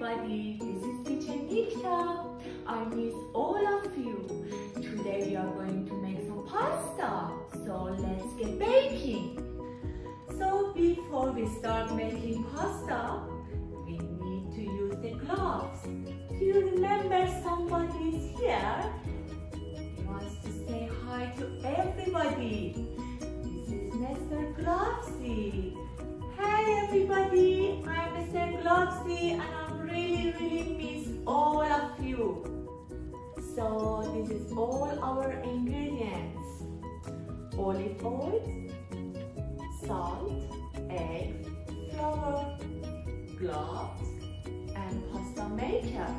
everybody, this is teacher Nikita. I miss all of you. Today we are going to make some pasta. So let's get baking. So before we start making pasta, we need to use the gloves. Do you remember somebody is here? He wants to say hi to everybody. This is Mr. Glovesy. Hi everybody, I'm Mr. Glovesy and I'm really miss all of you. So this is all our ingredients. Olive oil, salt, eggs, flour, gloves and pasta maker.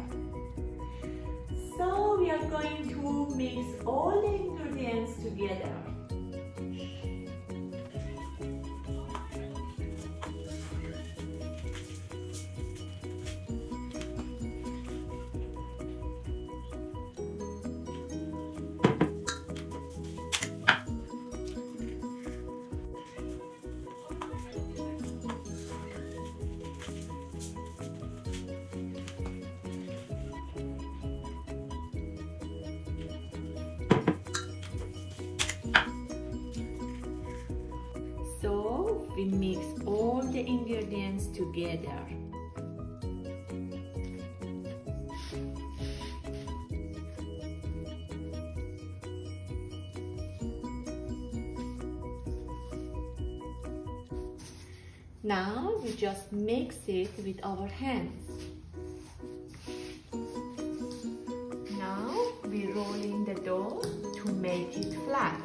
So we are going to mix all the ingredients together. So we mix all the ingredients together. Now we just mix it with our hands. Now we roll in the dough to make it flat.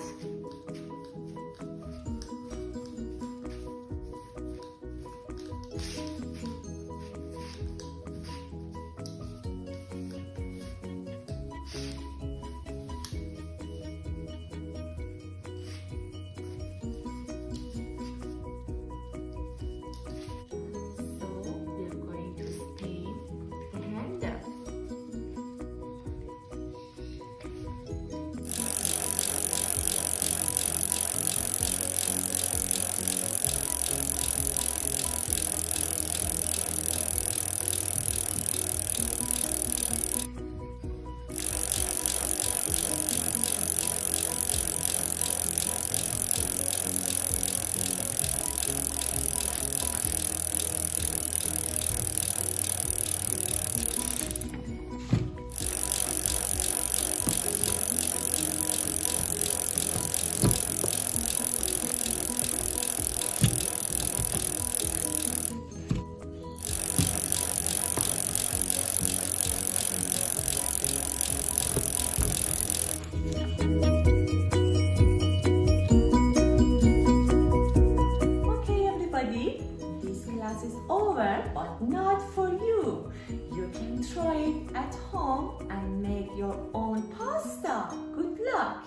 Is over, but not for you. You can try it at home and make your own pasta. Good luck.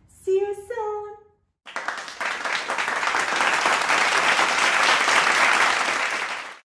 See you soon.